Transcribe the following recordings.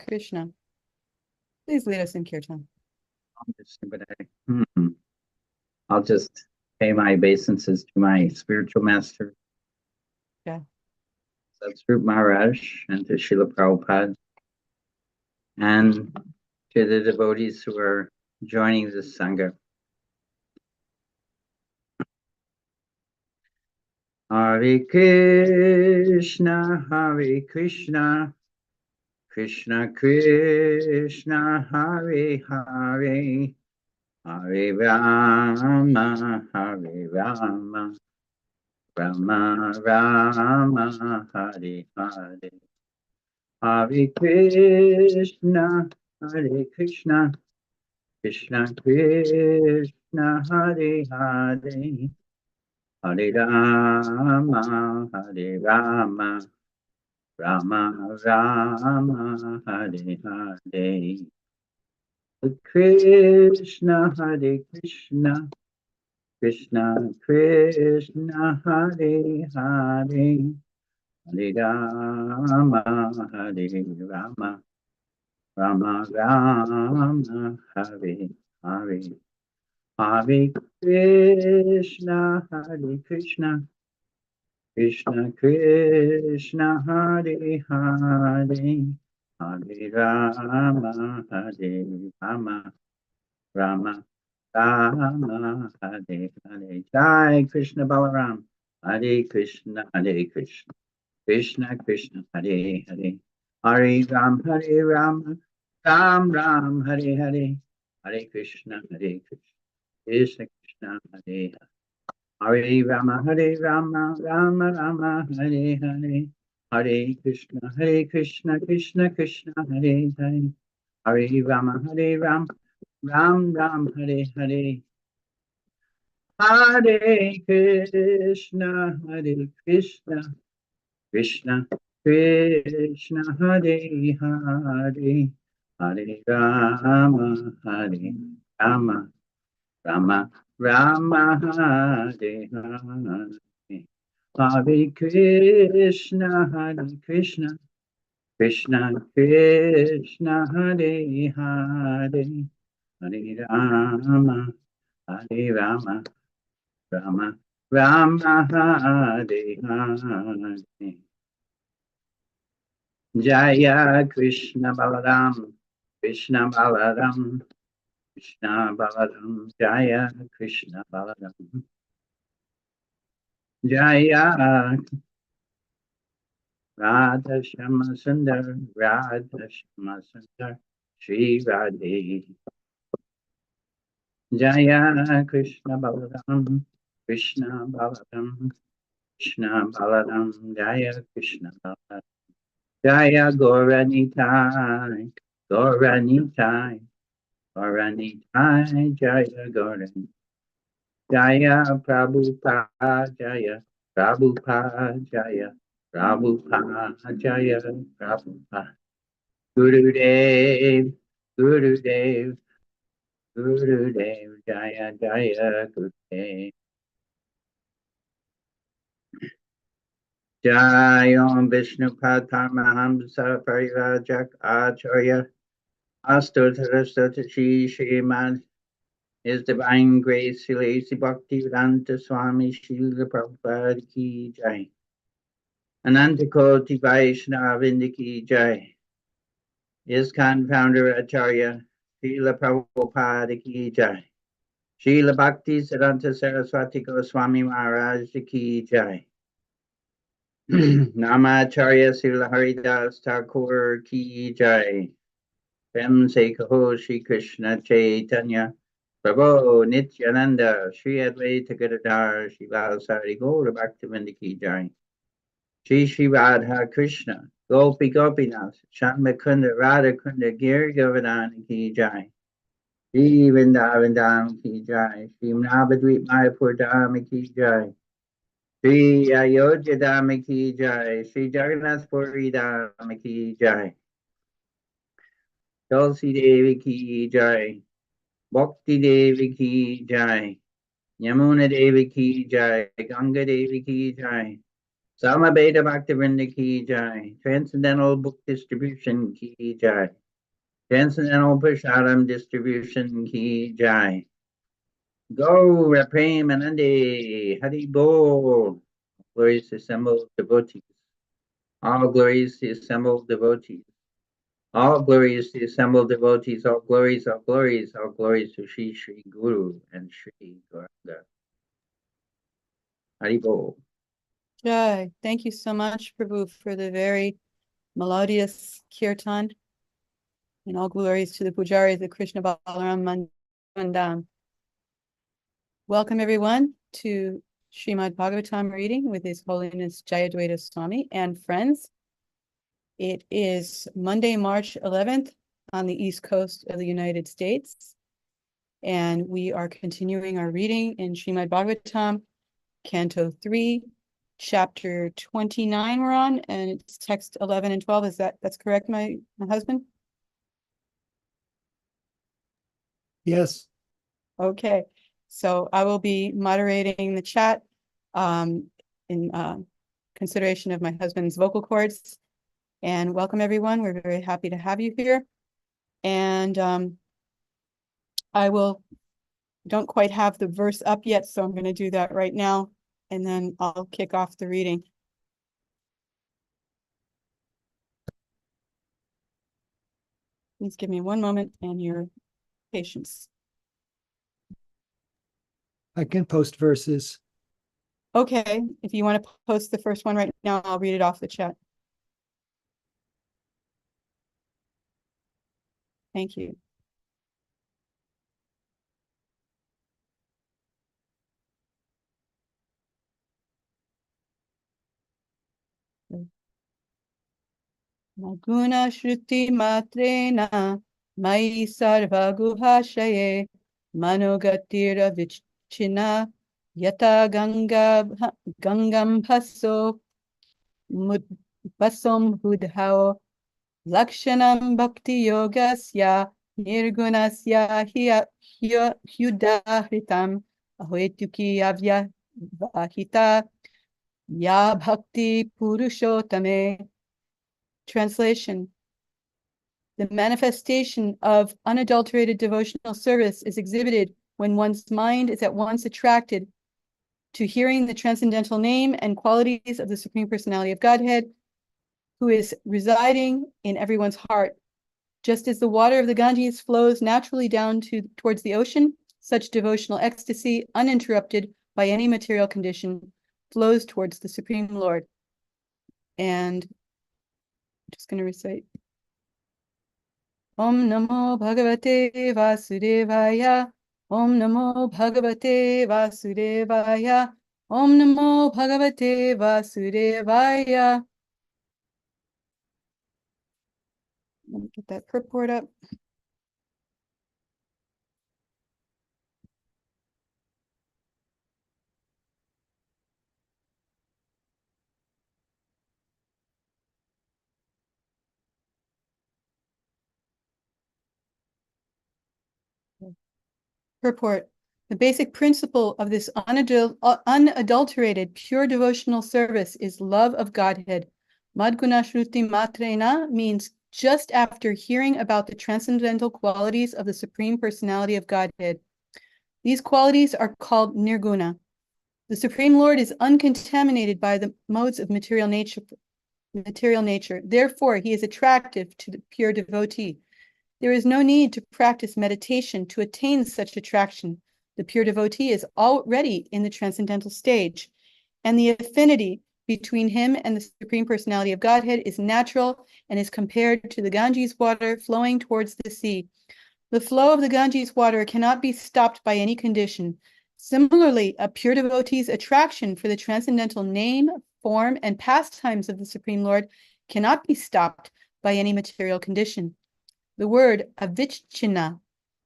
Krishna. Please lead us in kirtan. I'll just pay my obeisances to my spiritual master, Satsvarup Maharaj, and to Srila Prabhupada, and to the devotees who are joining this Sangha. Hare Krishna, Krishna Krishna, Hare Hare, Hare Rama, Rama Rama, Hare Hare. Hare Krishna, Krishna Krishna, Hare Hare, Hare Rama, Rama Rama, Hare Hare. Krishna, Krishna Krishna, Hare Hare, Hare Rama, Rama Rama, Hare Hare. Hare Krishna, Krishna Krishna, Hare Hare, Hare Rama, Rama Rama, Hare Hare. Jai Krishna Balaram, Hare Krishna, Krishna Krishna, Hare Hare, Hare Ram, Ram Ram, Hare Hare, Hare Krishna, Krishna Krishna, Hare Hare, Hare Rama, Rama Rama, Hare Hare, Hare Krishna, Krishna Krishna, Hare Hare, Hare Rama, Ram Ram, Hare Hare, Hare Krishna, Krishna Krishna, Hare Hare, Hare Rama, Rama Rama, Hare Hare, Hare Krishna, Krishna Krishna, Hare Hare, Hare Rama, Rama Rama, Hare Hare. Jaya Krishna Balaram, Krishna Balaram, Jaya Krishna Balaram, Jaya Radha Shama Sundar, Shri Radhe. Jaya Krishna Balaram, Krishna Balaram, Jaya Krishna Balaram. Jaya Gauranitai, Gauranitai, Jaya Gauranitai. Jaya Prabhupada, Jaya Prabhupada, Jaya Prabhupada, Jaya Prabhupada. Gurudev, Gurudev, Gurudev, Jaya Jaya Gurudev. Jaya Om Vishnu Padmahamsa Parivajak Acharya Astotarastata Srimad His Divine Grace Sri Bhaktivedanta Swami Srila Prabhupada Ki Jai. Ananta Koti Vaishnavinda Ki Jai. ISKCON Founder Acharya Srila Prabhupada Ki Jai. Srila Bhakti Siddhanta Saraswati Goswami Maharaj Ki Jai. Namacharya Srila Haridas Thakur Ki Jai. Prem Se Kaho Shri Krishna Chaitanya Prabhu Nityananda Shri Advaita Gadadhar Shivasari Gaura Bhaktivinoda Ki Jai. Shri Radha Krishna Gopi Gopinath Shanma Kunda Radha Kunda Giri Govardhana Ki Jai. Shri Vrindavan Dham Ki Jai. Shri Navadvip Mayapur Dham Ki Jai. Shri Ayodhya Dham Ki Jai. Shri Jagannath Puri Dham Ki Jai. Tulsi Devi Ki Jai. Bhakti Devi Ki Jai. Yamuna Devi Ki Jai. Ganga Devi Ki Jai. Samabeta Bhaktivinoda Ki Jai. Transcendental Book Distribution Ki Jai. Transcendental Prashadam Distribution Ki Jai. Go Rapam Anande Hari Bol. Glories to assembled devotees. All glories to assembled devotees. All glories to assembled devotees. All glories, all glories, all glories to Sri Sri Guru and Sri Gauranga. Hari Bol. Jai. Thank you so much, Prabhu, for the very melodious kirtan. And all glories to the pujaris of Krishna Balaram Mandam. Welcome, everyone, to Srimad Bhagavatam reading with His Holiness Jayadvaita Swami and friends. It is Monday, March 11th on the East Coast of the United States. And we are continuing our reading in Srimad Bhagavatam, Canto 3, Chapter 29 we're on, and it's text 11 and 12. That's correct, my husband? Yes. Okay, so I will be moderating the chat in consideration of my husband's vocal cords. And welcome, everyone. We're very happy to have you here. And don't quite have the verse up yet, so I'm going to do that right now, and then I'll kick off the reading. Please give me one moment and your patience. I can post verses. Okay, if you want to post the first one right now, I'll read it off the chat. Thank you. Maguna Shruti Matrena Mai Sarva Guhashaye Manogatira Vichina Yata Gangam Bhaso Basom Budhao Lakshanam Bhakti Yogasya Nirgunasya Hyudahritam Ahoetuki Avya Vahita Ya Bhakti Purushotame. Translation: the manifestation of unadulterated devotional service is exhibited when one's mind is at once attracted to hearing the transcendental name and qualities of the Supreme Personality of Godhead, who is residing in everyone's heart. Just as the water of the Ganges flows naturally down towards the ocean, such devotional ecstasy, uninterrupted by any material condition, flows towards the Supreme Lord. And I'm just going to recite. Om Namo Bhagavate Vasudevaya. Om Namo Bhagavate Vasudevaya. Om Namo Bhagavate Vasudevaya. Let me get that purport up. Purport. The basic principle of this unadulterated, pure devotional service is love of Godhead. Madguna Shruti Matrena means just after hearing about the transcendental qualities of the Supreme Personality of Godhead. These qualities are called nirguna. The Supreme Lord is uncontaminated by the modes of material nature. Therefore, he is attractive to the pure devotee. There is no need to practice meditation to attain such attraction. The pure devotee is already in the transcendental stage, and the affinity between him and the Supreme Personality of Godhead is natural and is compared to the Ganges water flowing towards the sea. The flow of the Ganges water cannot be stopped by any condition. Similarly, a pure devotee's attraction for the transcendental name, form, and pastimes of the Supreme Lord cannot be stopped by any material condition. The word avichchina,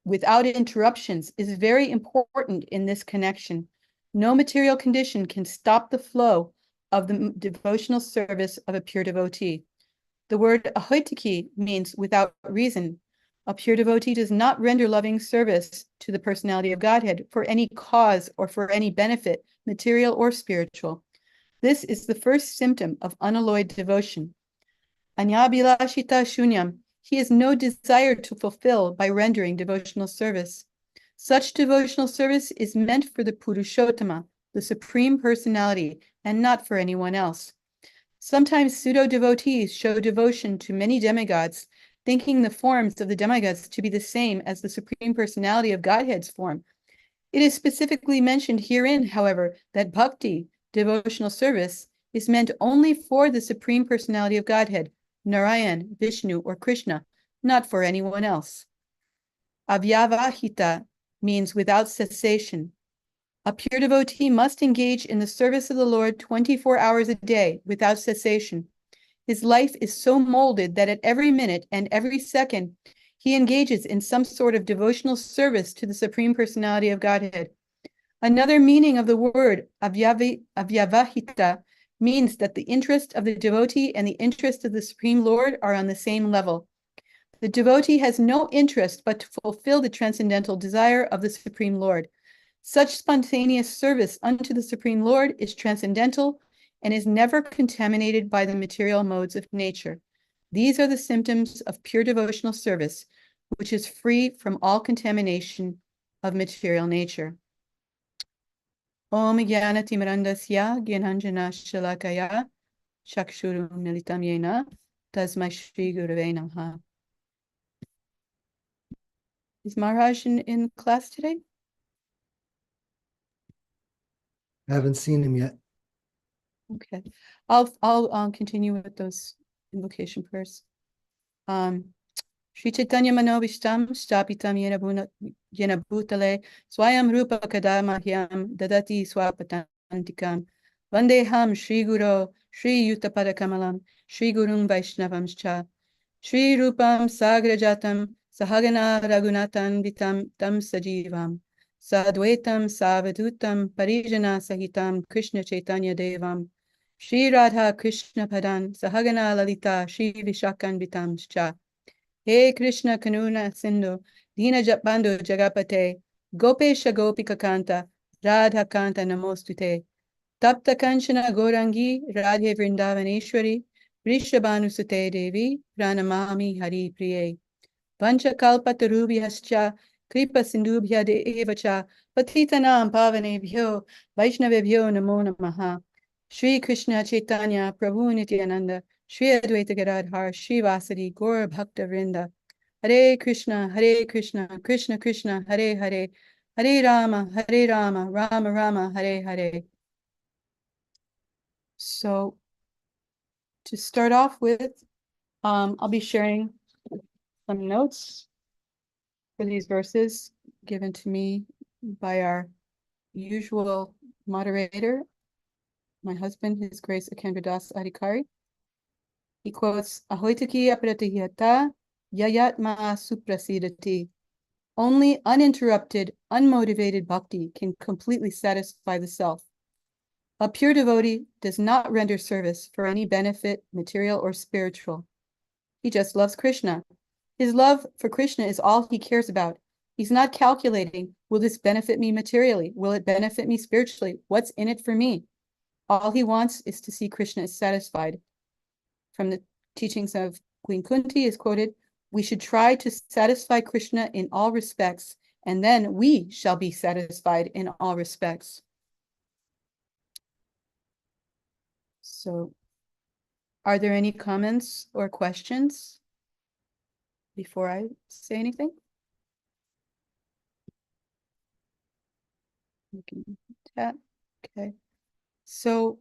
without interruptions, is very important in this connection. No material condition can stop the flow of the devotional service of a pure devotee. The word ahoitiki means without reason. A pure devotee does not render loving service to the personality of Godhead for any cause or for any benefit, material or spiritual. This is the first symptom of unalloyed devotion. Anyabhilashita shunyam. He has no desire to fulfill by rendering devotional service. Such devotional service is meant for the Purushottama, the Supreme Personality, and not for anyone else. Sometimes pseudo-devotees show devotion to many demigods, thinking the forms of the demigods to be the same as the Supreme Personality of Godhead's form. It is specifically mentioned herein, however, that bhakti, devotional service, is meant only for the Supreme Personality of Godhead, Narayan, Vishnu, or Krishna, not for anyone else. Avyavahita means without cessation. A pure devotee must engage in the service of the Lord 24 hours a day without cessation. His life is so molded that at every minute and every second, he engages in some sort of devotional service to the Supreme Personality of Godhead. Another meaning of the word avyavahita means that the interest of the devotee and the interest of the Supreme Lord are on the same level. The devotee has no interest but to fulfill the transcendental desire of the Supreme Lord. Such spontaneous service unto the Supreme Lord is transcendental and is never contaminated by the material modes of nature. These are the symptoms of pure devotional service, which is free from all contamination of material nature. Om Jnana-timirandasya Gyananjana Shalakaya Chakshuru Militam Yena Tasmai Shri Gurave Namaha. Is Maharaj in class today? I haven't seen him yet. Okay, I'll continue with those invocation prayers. Shri Chaitanya Manovishtam Stapitam Yena Bhutale Swayam Rupa Kadamahyam Dadati Swapatantikam Vandeham Shri Guru Shri Yuttapada Kamalam Shri Gurung Vaishnavamscha Shri Rupam Sagrajatam Sahagana Raghunatan Vitam Tam Sajivam Sadvaitam Savadutam Parijana Sahitam Krishna Chaitanya Devam Shri Radha Krishna Padan Sahagana Lalita Shri Vishakan Vitam Cha He Krishna Kanuna Sindhu Dina Japbando Jagapate Gopesha Gopika Kanta Radha Kanta Namostute Tapta Kanchana Gorangi Radhe Vrindavaneshwari Vrishabhanu Sute Devi Pranamami Hari Priye Vancha Kalpatarubhyascha Kripa Sindhubhya Devacha Patitanam Pavanebhyo Vaishnavebhyo Namo Namaha Shri Krishna Chaitanya Prabhu Nityananda Shri Advaita Gadadhar Shri Vasadi Gaura Bhakta Vrinda Hare Krishna Krishna Krishna Hare Hare Hare Rama Rama Rama Hare Hare. So to start off with, I'll be sharing some notes for these verses given to me by our usual moderator, my husband, His Grace Akendra Das Adhikari. He quotes, Ahoitaki apratihiyata yayatma suprasidati. Only uninterrupted, unmotivated bhakti can completely satisfy the self. A pure devotee does not render service for any benefit, material or spiritual. He just loves Krishna. His love for Krishna is all he cares about. He's not calculating, will this benefit me materially? Will it benefit me spiritually? What's in it for me? All he wants is to see Krishna is satisfied. From the teachings of Queen Kunti is quoted, we should try to satisfy Krishna in all respects, and then we shall be satisfied in all respects. So, are there any comments or questions before I say anything? Okay. So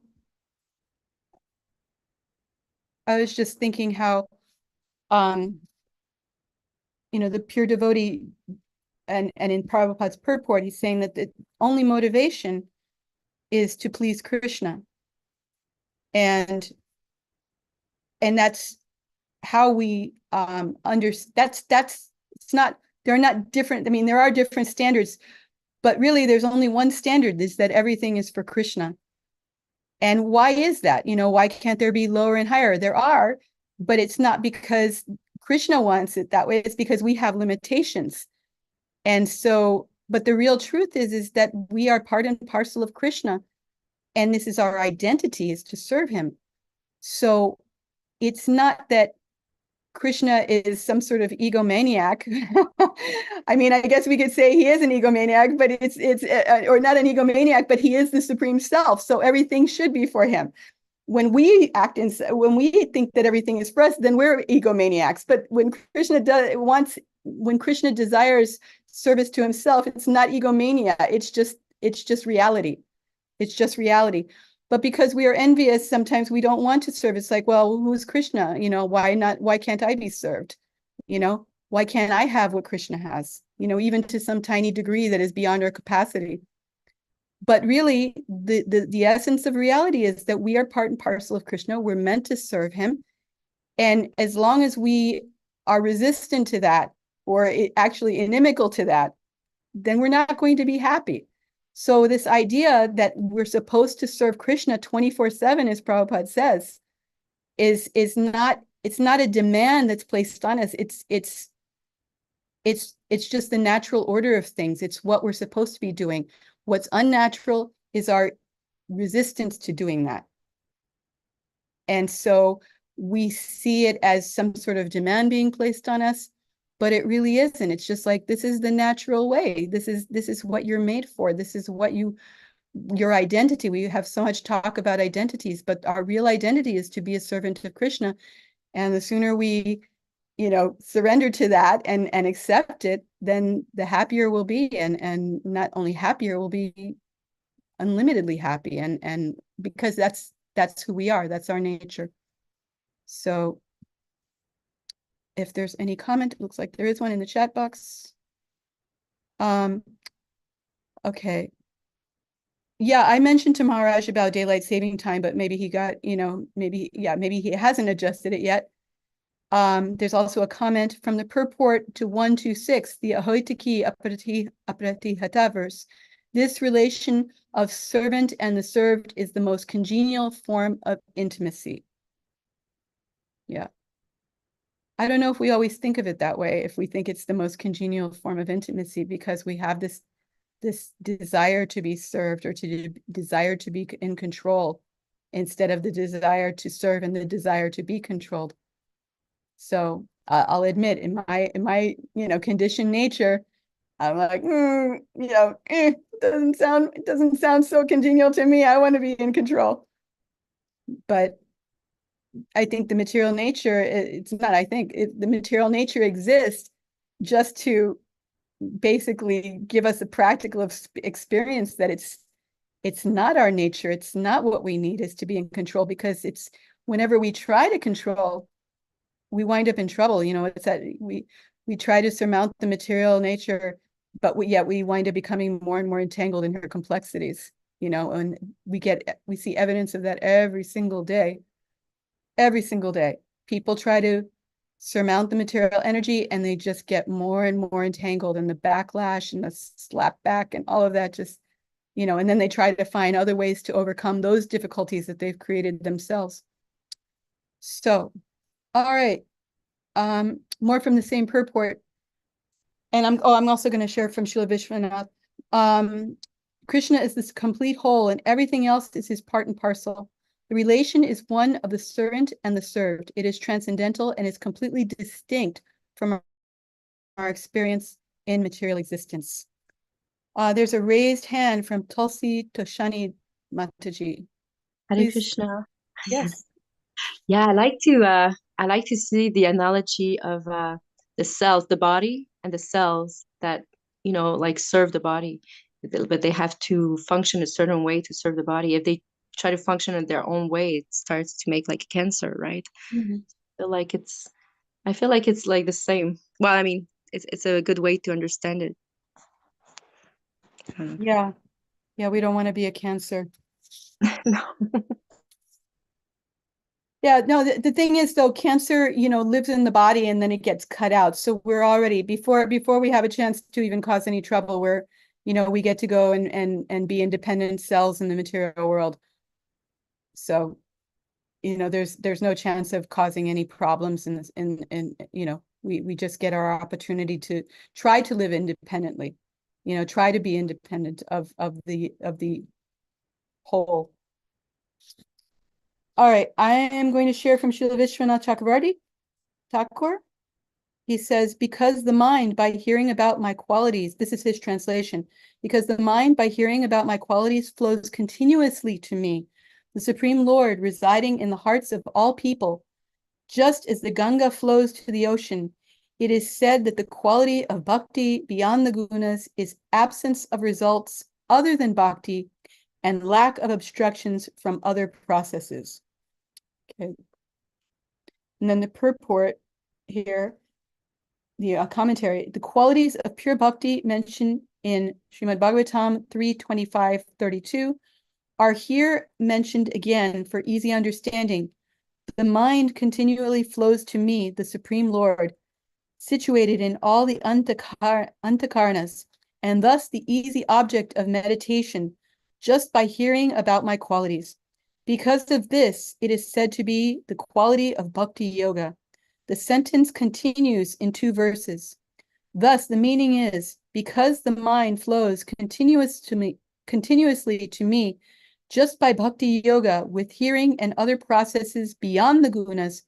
I was just thinking how, the pure devotee, and in Prabhupada's purport, he's saying that the only motivation is to please Krishna. And that's how we understand. It's not, they're not different. I mean, there are different standards, but really there's only one standard, is that everything is for Krishna. And why is that? Why can't there be lower and higher? There are, but it's not because Krishna wants it that way. It's because we have limitations. And so, but the real truth is that we are part and parcel of Krishna. And this is our identity, is to serve him. So it's not that Krishna is some sort of egomaniac. I mean, I guess we could say he is an egomaniac, but it's or not an egomaniac, but he is the supreme self. So everything should be for him. When we when we think that everything is for us, then we're egomaniacs. But when when Krishna desires service to himself, it's not egomania. It's just reality. It's just reality. But because we are envious, sometimes we don't want to serve. It's like, well, who's Krishna? Why can't I be served? Why can't I have what Krishna has? Even to some tiny degree that is beyond our capacity. But really, the essence of reality is that we are part and parcel of Krishna. We're meant to serve him. And as long as we are resistant to that, or actually inimical to that, then we're not going to be happy. So this idea that we're supposed to serve Krishna 24/7, as Prabhupada says, it's not a demand that's placed on us. It's just the natural order of things. It's what we're supposed to be doing. What's unnatural is our resistance to doing that. And so we see it as some sort of demand being placed on us, but it really isn't. It's just like, this is the natural way. This is what you're made for. This is what your identity. We have so much talk about identities, but our real identity is to be a servant of Krishna. And the sooner we, surrender to that and accept it, then the happier we'll be. And not only happier, we'll be unlimitedly happy. And because that's who we are, that's our nature. So if there's any comment, it looks like there is one in the chat box. Okay. Yeah, I mentioned to Maharaj about daylight saving time, but maybe he got, maybe he hasn't adjusted it yet. There's also a comment from the purport to 126, the Ahoitaki Apratihata verse. This relation of servant and the served is the most congenial form of intimacy. Yeah. I don't know if we always think of it that way, if we think it's the most congenial form of intimacy, because we have this desire to be served, or to desire to be in control, instead of the desire to serve and the desire to be controlled. So I'll admit, in my conditioned nature, I'm like, it doesn't sound so congenial to me. I want to be in control. But I think the material nature, the material nature exists just to basically give us a practical experience that it's not our nature. It's not what we need, is to be in control, because it's whenever we try to control, we wind up in trouble. It's that we try to surmount the material nature, but we wind up becoming more and more entangled in her complexities, and we see evidence of that every single day. Every single day, people try to surmount the material energy, and they just get more and more entangled in the backlash and the slap back and all of that, just, and then they try to find other ways to overcome those difficulties that they've created themselves. So, all right, more from the same purport. And I'm also going to share from Srila Vishwanath. Krishna is this complete whole, and everything else is his part and parcel. The relation is one of the servant and the served. It is transcendental and is completely distinct from our experience in material existence. There's a raised hand from Tulsi Toshani Mataji. Hare Krishna. Yes. Yeah, I like to see the analogy of the cells, the body and the cells that, like serve the body, but they have to function a certain way to serve the body. If they try to function in their own way, it starts to make like a cancer, right? Mm-hmm. I feel like it's like the same. Well, I mean, it's a good way to understand it. Yeah, we don't want to be a cancer. No. Yeah, no, the thing is, though, cancer, lives in the body and then it gets cut out. So we're already, before we have a chance to even cause any trouble, we get to go and be independent cells in the material world. So, there's no chance of causing any problems in this, we just get our opportunity to try to live independently, try to be independent of the whole. All right, I am going to share from Srila Vishwanath Chakravarti Thakur. He says, because the mind, by hearing about my qualities, this is his translation, because the mind, by hearing about my qualities, flows continuously to me, the Supreme Lord residing in the hearts of all people, just as the Ganga flows to the ocean. It is said that the quality of bhakti beyond the gunas is absence of results other than bhakti and lack of obstructions from other processes. Okay. And then the purport here, the commentary, the qualities of pure bhakti mentioned in Srimad Bhagavatam 3:25-32 are here mentioned again for easy understanding. The mind continually flows to me, the Supreme Lord, situated in all the antakarnas, and thus the easy object of meditation, just by hearing about my qualities. Because of this, it is said to be the quality of bhakti yoga. The sentence continues in 2 verses. Thus, the meaning is, because the mind flows continuously to me, just by bhakti yoga, with hearing and other processes beyond the gunas,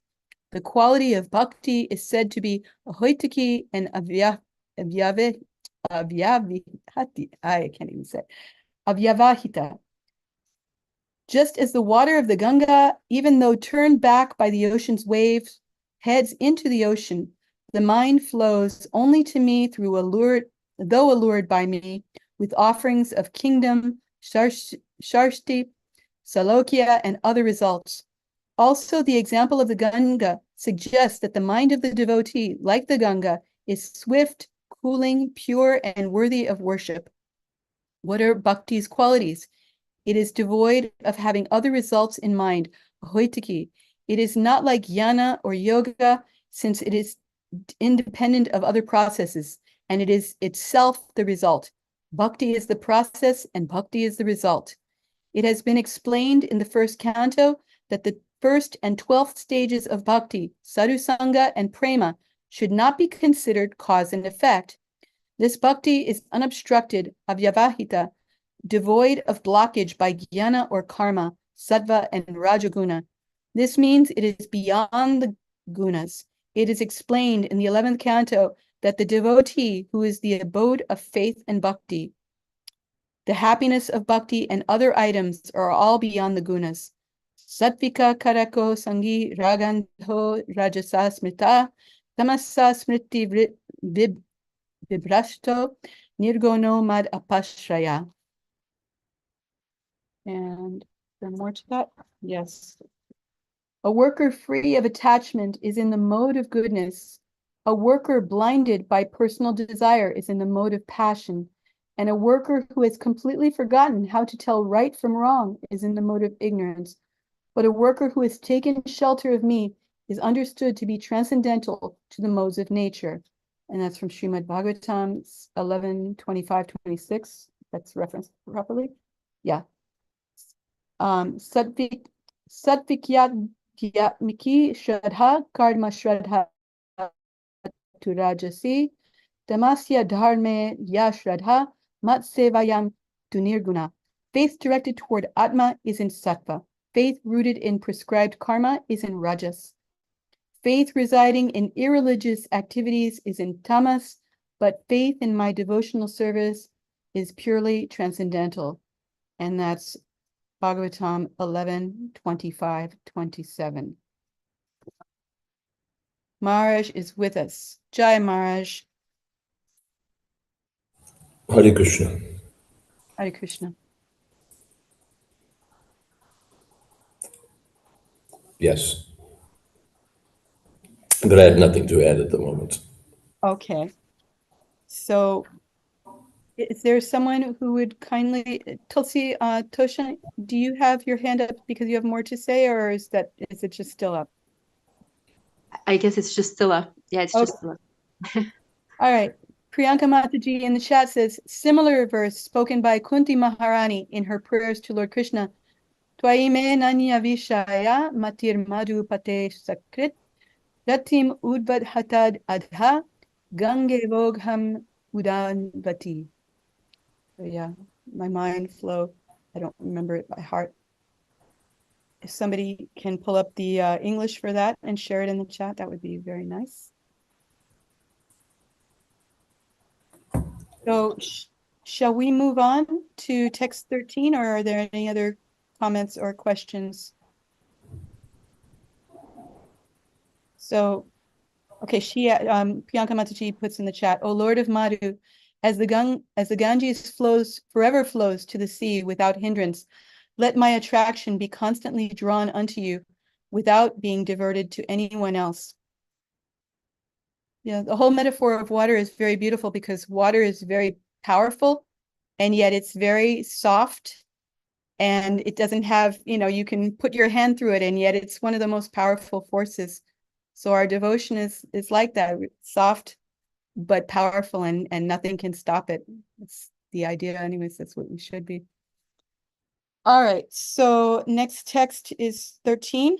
the quality of bhakti is said to be ahoitaki and avyavahita. Just as the water of the Ganga, even though turned back by the ocean's waves, heads into the ocean, the mind flows only to me though allured by me, with offerings of kingdom, sharshti, salokya, and other results. Also, the example of the Ganga suggests that the mind of the devotee, like the Ganga, is swift, cooling, pure, and worthy of worship. What are bhakti's qualities? It is devoid of having other results in mind, ahoitaki. It is not like jnana or yoga, since it is independent of other processes, and it is itself the result. Bhakti is the process, and bhakti is the result. It has been explained in the first canto that the first and 12th stages of bhakti, sadhusanga and prema, should not be considered cause and effect. This bhakti is unobstructed, avyavahita, devoid of blockage by jnana or karma, sattva and rajaguna. This means it is beyond the gunas. It is explained in the 11th canto that the devotee, who is the abode of faith and bhakti, the happiness of bhakti and other items are all beyond the gunas. Sattvika karako sangi ragandho rajasa smrita tamasa smriti vibrashto nirgono mad apashraya. And there more to that? Yes. A worker free of attachment is in the mode of goodness. A worker blinded by personal desire is in the mode of passion. And a worker who has completely forgotten how to tell right from wrong is in the mode of ignorance. But a worker who has taken shelter of me is understood to be transcendental to the modes of nature. And that's from Srimad Bhagavatam 11:25-26. That's referenced properly. Yeah. Sattvik Satvikyatmiki Shraddha Karma Shraddha tu Rajasi Damasya Dharme Ya Shraddha Matsevayam tu Nirguna. Faith directed toward Atma is in Sattva. Faith rooted in prescribed karma is in Rajas. Faith residing in irreligious activities is in Tamas, but faith in my devotional service is purely transcendental. And that's Bhagavatam 11:25-27. Maharaj is with us. Jai Maharaj. Hare Krishna. Hare Krishna. Yes. But I have nothing to add at the moment. Okay. So is there someone who would kindly, Tulsi, Tosha, do you have your hand up because you have more to say, or is it just still up? I guess it's just still up. Yeah, it's just still up. All right. Priyanka Mataji in the chat says, similar verse spoken by Kunti Maharani in her prayers to Lord Krishna. Twaime nanya vishaya matir madhu pate sakrit ratim udvad hatad adha gange vogham udanvati. So yeah, my mind flow. I don't remember it by heart. if somebody can pull up the English for that and share it in the chat, that would be very nice. So shall we move on to text 13, or are there any other comments or questions? So, okay, Priyanka Mataji puts in the chat, O Lord of Madhu, as the Ganges forever flows to the sea without hindrance, let my attraction be constantly drawn unto you without being diverted to anyone else. Yeah, the whole metaphor of water is very beautiful because water is very powerful, and yet it's very soft, and it doesn't have, you can put your hand through it, and yet it's one of the most powerful forces. So our devotion is like that, soft but powerful, and nothing can stop it. It's the idea, anyways. That's what we should be. All right, so next text is 13.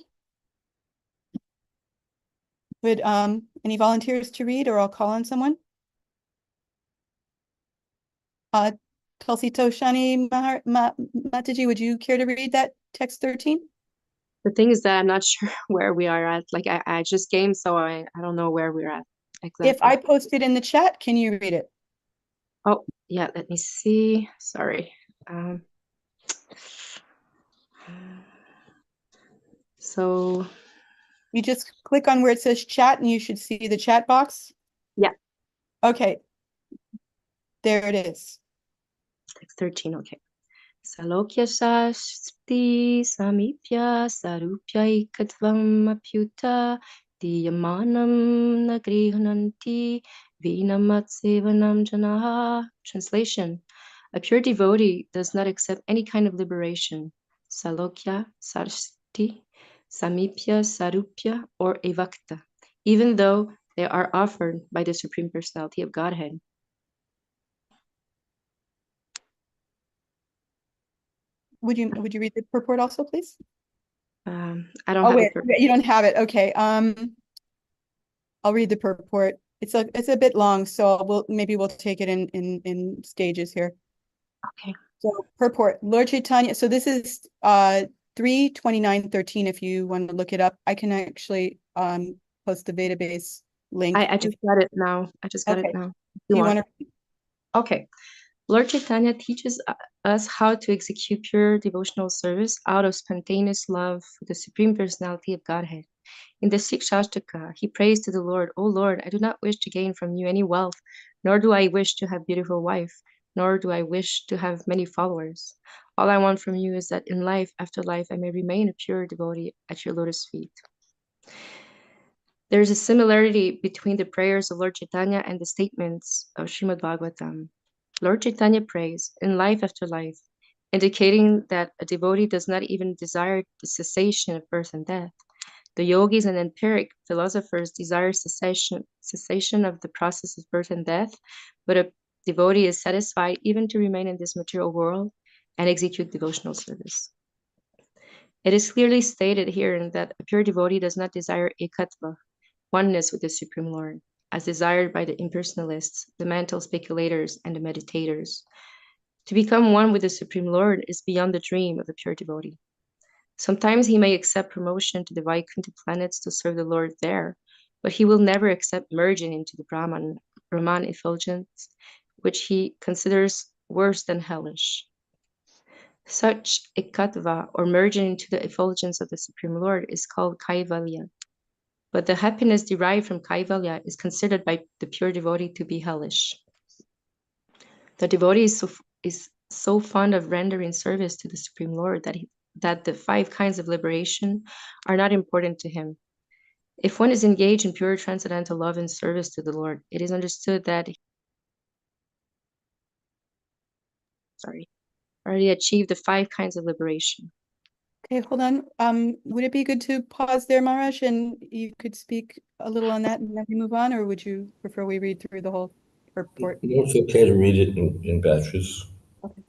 Would any volunteers to read, or I'll call on someone? Tulsi Toshani Mataji, would you care to read that text 13? The thing is that I'm not sure where we are at. Like I just came, so I don't know where we're at exactly. If I post it in the chat, can you read it? Oh, yeah, let me see. Sorry. So you just click on where it says chat and you should see the chat box. Yeah. Okay. There it is. Text 13, okay. Salokya Shasti Samipya Sarupya Ikatvam Apyuta Diyamanam Nagrihananti Vinamatsevanam Janaha. Translation: a pure devotee does not accept any kind of liberation. Salokya, Sarsti, Samipya, Sarupya, or Evakta, even though they are offered by the Supreme Personality of Godhead. Would you read the purport also, please? I don't Oh, have wait, it. you don't have it. Okay. I'll read the purport. It's a bit long, so maybe we'll take it in stages here. Okay. So purport, Lord Chaitanya. So this is 3:29:13. If you want to look it up, I can actually post the database link. I just got it now. I just got Okay. it now. Do you want to? Okay. Lord Chaitanya teaches us how to execute pure devotional service out of spontaneous love for the Supreme Personality of Godhead. In the Sikshashtaka, he prays to the Lord, O Lord, I do not wish to gain from you any wealth, nor do I wish to have a beautiful wife, nor do I wish to have many followers. All I want from you is that in life after life I may remain a pure devotee at your lotus feet. There is a similarity between the prayers of Lord Chaitanya and the statements of Srimad Bhagavatam. Lord Chaitanya prays in life after life, indicating that a devotee does not even desire the cessation of birth and death. The yogis and empiric philosophers desire cessation of the process of birth and death, but a devotee is satisfied even to remain in this material world and execute devotional service. It is clearly stated herein that a pure devotee does not desire ekatva, oneness with the Supreme Lord, as desired by the impersonalists, the mental speculators, and the meditators. To become one with the Supreme Lord is beyond the dream of a pure devotee. Sometimes he may accept promotion to the Vaikuntha planets to serve the Lord there, but he will never accept merging into the Brahman effulgence, which he considers worse than hellish. Such ekatva, or merging into the effulgence of the Supreme Lord, is called kaivalya. But the happiness derived from kaivalya is considered by the pure devotee to be hellish. The devotee is so fond of rendering service to the Supreme Lord that the 5 kinds of liberation are not important to him. If one is engaged in pure transcendental love and service to the Lord, it is understood that he already achieved the 5 kinds of liberation. Okay, hold on. Would it be good to pause there, Maharaj, and you could speak a little on that and then we move on, or would you prefer we read through the whole report? It's okay to read it in batches. Okay.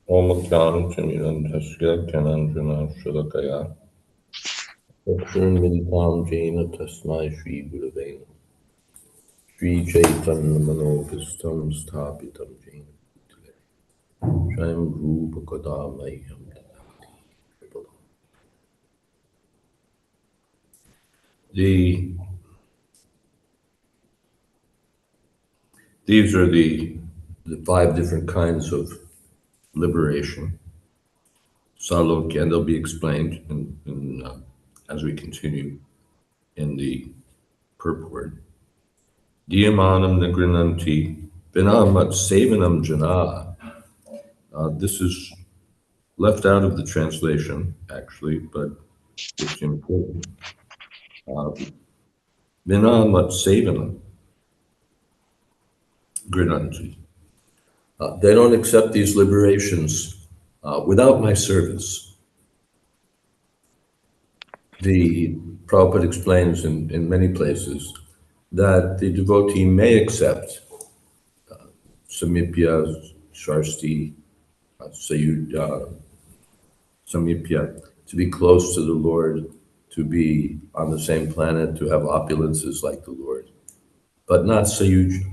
Om Jnana Tasya Jnananjana Shalakaya Aksharam Militam Jena Tasmai Shri Gurave Shri Chaitanya Manopistam Sthapitam Jena Shayam Rupa Kadamayam These are the 5 different kinds of liberation. Salokya, and they'll be explained as we continue in the purport. Diyamanam nagrinanti vinamat sevanam jana. This is left out of the translation, actually, but it's important. Vinamat sevanam grinanti. They don't accept these liberations without my service. The Prabhupada explains in many places that the devotee may accept samipya, sharsti, sayuja, samipya, to be close to the Lord, to be on the same planet, to have opulences like the Lord, but not sayuja,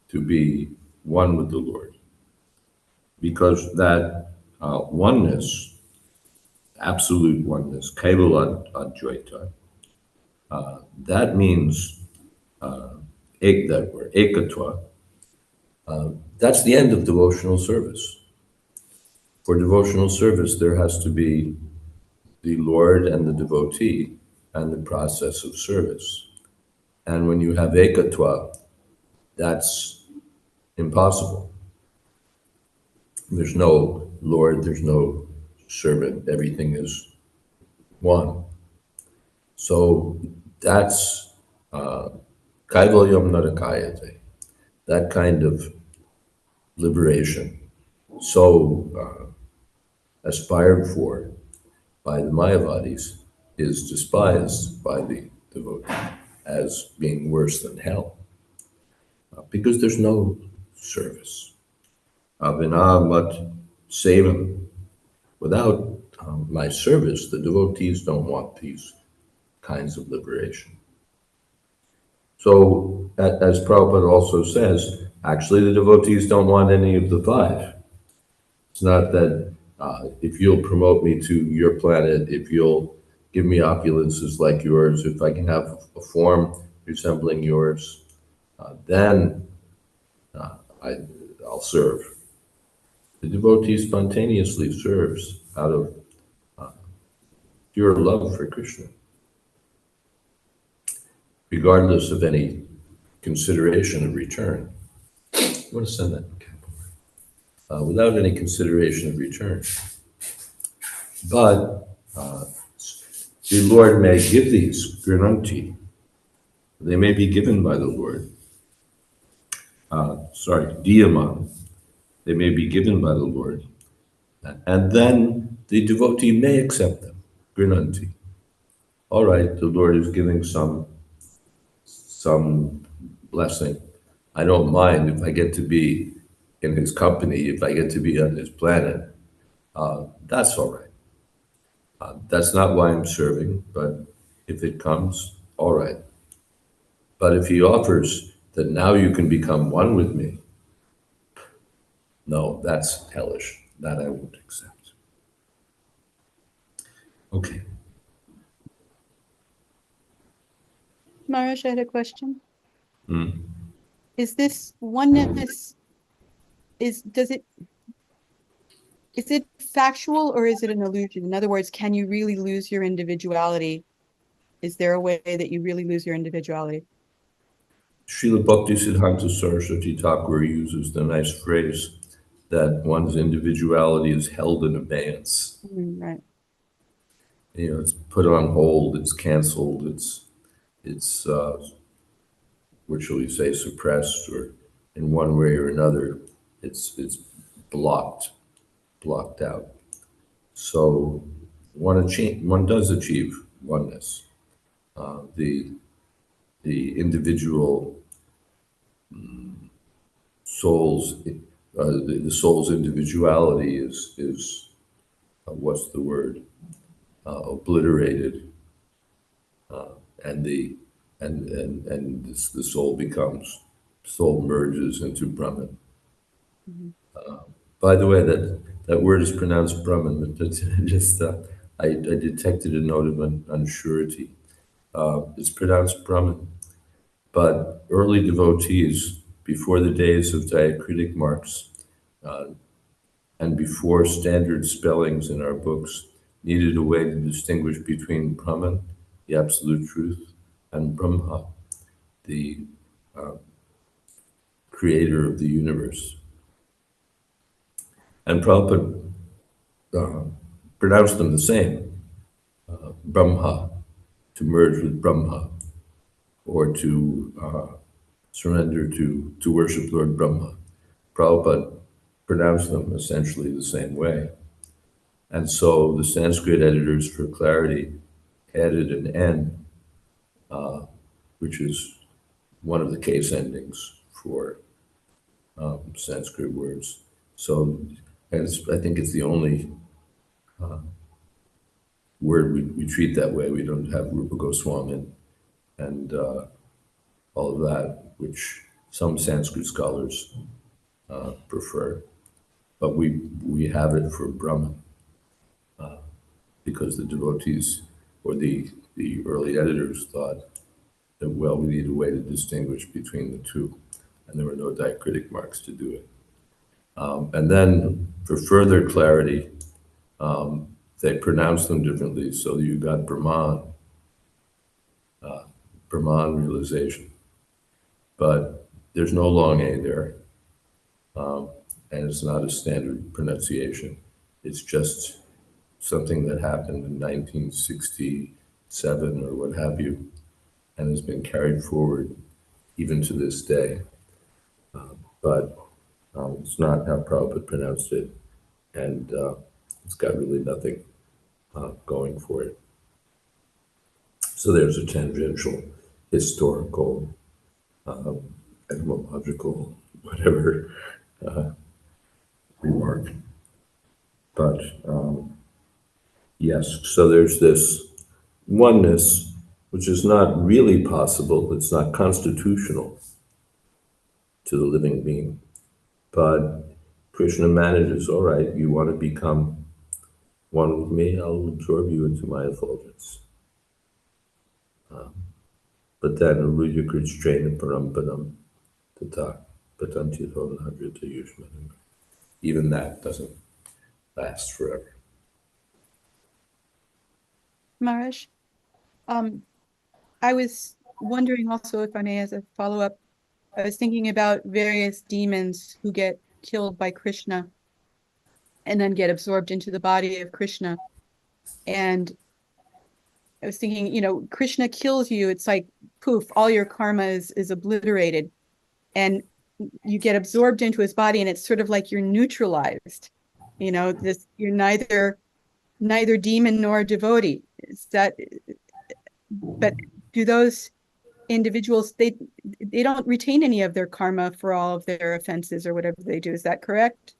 to be one with the Lord. Because that oneness, absolute oneness, Kaivalya-advaita, that means that word, ekatva, that's the end of devotional service. For devotional service, there has to be the Lord and the devotee and the process of service. And when you have ekatva, that's impossible. There's no Lord, there's no servant, everything is one. So that's kaivalyam narakayate, that kind of liberation, so aspired for by the Mayavadis, is despised by the devotee as being worse than hell, because there's no service. Avinamat sevam. Without my service, the devotees don't want these kinds of liberation. So, as Prabhupada also says, actually the devotees don't want any of the 5. It's not that if you'll promote me to your planet, if you'll give me opulences like yours, if I can have a form resembling yours, then I'll serve. The devotee spontaneously serves out of pure love for Krishna, regardless of any consideration of return. I want to send that without any consideration of return. But the Lord may give these grananti. They may be given by the Lord. Diyaman. They may be given by the Lord. And then the devotee may accept them, grananti. All right, the Lord is giving some blessing. I don't mind if I get to be in his company, if I get to be on his planet. That's all right. That's not why I'm serving, but if it comes, all right. But if he offers that now you can become one with me, no, that's hellish. That I won't accept. Okay. Maharaj, I had a question. Mm. Is this oneness, is it factual or is it an illusion? In other words, can you really lose your individuality? Is there a way that you really lose your individuality? Srila Bhaktisiddhanta Saraswati Thakur uses the nice phrase that one's individuality is held in abeyance. Right. You know, it's put on hold, it's canceled, it's what shall we say, suppressed, or in one way or another, it's blocked out. So one does achieve oneness. The individual soul's the soul's individuality is what's the word, obliterated, and the soul merges into Brahman. By the way, that word is pronounced Brahman, but that's just I detected a note of unsurety. It's pronounced Brahman. But early devotees, before the days of diacritic marks uh, and before standard spellings in our books, needed a way to distinguish between Brahman, the absolute truth, and Brahma, the creator of the universe. And Prabhupada pronounced them the same, Brahma, to merge with Brahma, or to surrender to worship Lord Brahma. Prabhupada pronounced them essentially the same way. And so the Sanskrit editors, for clarity, added an N, which is one of the case endings for Sanskrit words. So I think it's the only word we treat that way. We don't have Rupa Goswami and all of that, which some Sanskrit scholars prefer. But we have it for Brahman because the devotees or the early editors thought that, well, we need a way to distinguish between the two, and there were no diacritic marks to do it. And then for further clarity, they pronounced them differently. So you got Brahman realization, but there's no long A there, and it's not a standard pronunciation. It's just something that happened in 1967 or what have you, and has been carried forward even to this day. But it's not how Prabhupada pronounced it, and it's got really nothing going for it. So there's a tangential, historical, etymological, whatever remark. But yes, so there's this oneness, which is not really possible. It's not constitutional to the living being. But Krishna manages, all right, you want to become one with me, I'll absorb you into my effulgence. But then Aruya Kristrena Parampadam Tata Patantito Nadrata Yushmanam. Even that doesn't last forever. Maharaj, I was wondering also, if I may, as a follow-up, I was thinking about various demons who get killed by Krishna and then get absorbed into the body of Krishna. And I was thinking, Krishna kills you, it's like poof, all your karma is obliterated, and you get absorbed into his body, and it's sort of like you're neutralized. You're neither demon nor devotee. But do those individuals, they don't retain any of their karma for all of their offenses or whatever they do? Is that correct?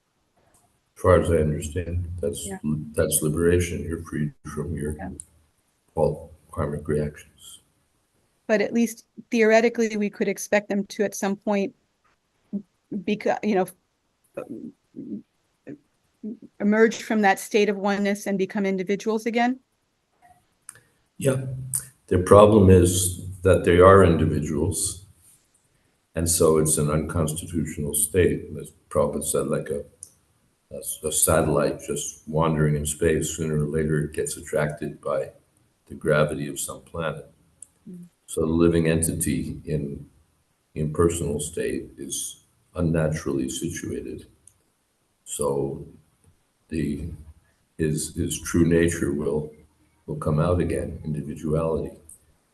As far as I understand, that's liberation. You're freed from your all karmic reactions. But at least theoretically, we could expect them to at some point emerge from that state of oneness and become individuals again. Yeah. The problem is that they are individuals, and so it's an unconstitutional state. As Prabhupada said, like a satellite just wandering in space, sooner or later it gets attracted by the gravity of some planet. So the living entity in impersonal state is unnaturally situated. So his true nature will come out again, individuality.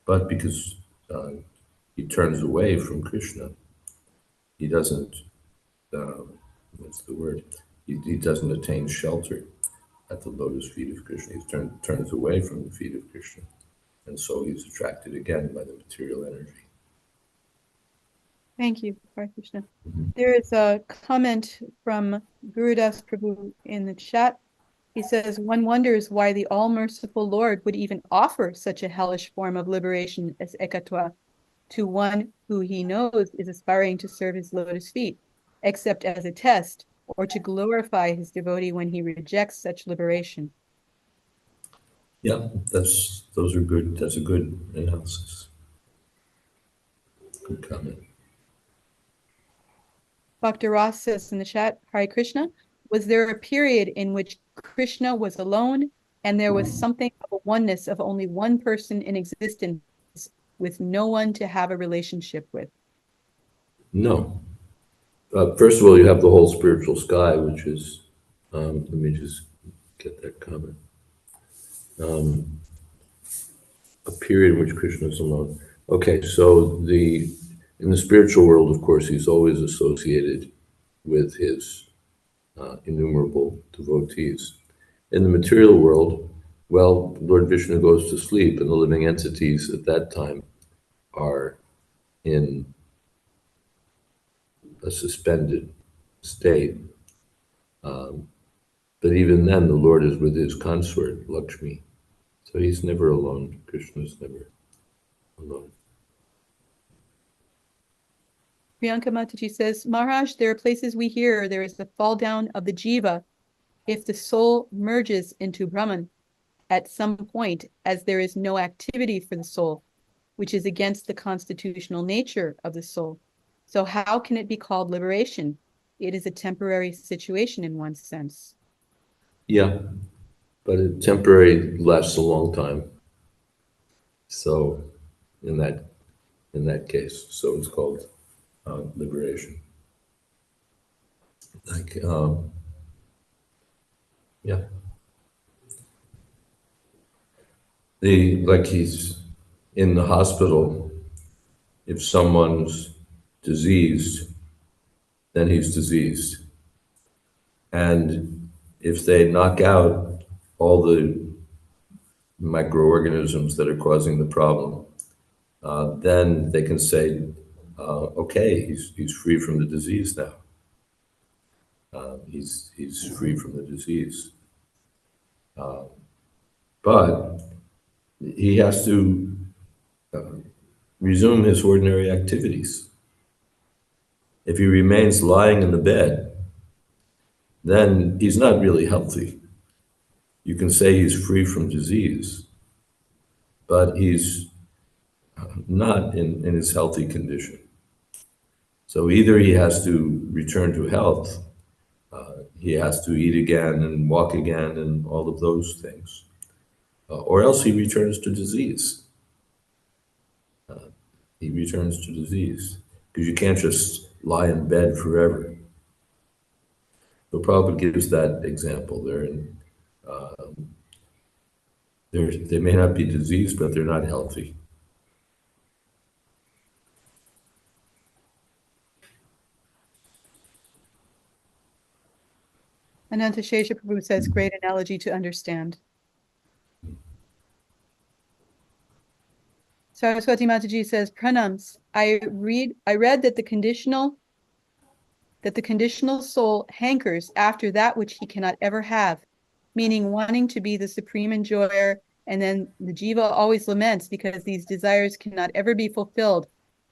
But because he turns away from Krishna, he doesn't, what's the word? He doesn't attain shelter at the lotus feet of Krishna. He turns away from the feet of Krishna. And so he's attracted again by the material energy. Thank you, Hare Krishna. There is a comment from Gurudas Prabhu in the chat. He says, one wonders why the all-merciful Lord would even offer such a hellish form of liberation as ekatva to one who he knows is aspiring to serve his lotus feet, except as a test, or to glorify his devotee when he rejects such liberation. Yeah, those are good. That's a good analysis. Good comment. Dr. Ross says in the chat, Hare Krishna, was there a period in which Krishna was alone and there was something of a oneness of only one person in existence with no one to have a relationship with? No. First of all, you have the whole spiritual sky, which is, let me just get that comment. A period in which Krishna is alone. Okay, so in the spiritual world, of course, he's always associated with his innumerable devotees. In the material world, well, Lord Vishnu goes to sleep, and the living entities at that time are in a suspended state. But even then, the Lord is with his consort, Lakshmi. So he's never alone. Krishna is never alone. Priyanka Mataji says, Maharaj, there are places we hear there is the fall down of the jiva if the soul merges into Brahman at some point, as there is no activity for the soul, which is against the constitutional nature of the soul. So how can it be called liberation? It is a temporary situation in one sense. Yeah, but a temporary lasts a long time. So in that case, so it's called liberation. Like, yeah. Like he's in the hospital, if someone's diseased, then he's diseased. And if they knock out all the microorganisms that are causing the problem, then they can say, okay, he's free from the disease now. He's free from the disease. But he has to resume his ordinary activities. If he remains lying in the bed, then he's not really healthy. You can say he's free from disease, but he's not in his healthy condition. So either he has to return to health, he has to eat again and walk again and all of those things, or else he returns to disease. He returns to disease because you can't just lie in bed forever. The Prabhupada gives that example. They may not be diseased, but they're not healthy. Ananta Shesha Prabhu says, great analogy to understand. Saraswati Mataji says, pranams. I read that the conditional soul hankers after that which he cannot ever have, meaning wanting to be the supreme enjoyer, and then the jiva always laments because these desires cannot ever be fulfilled,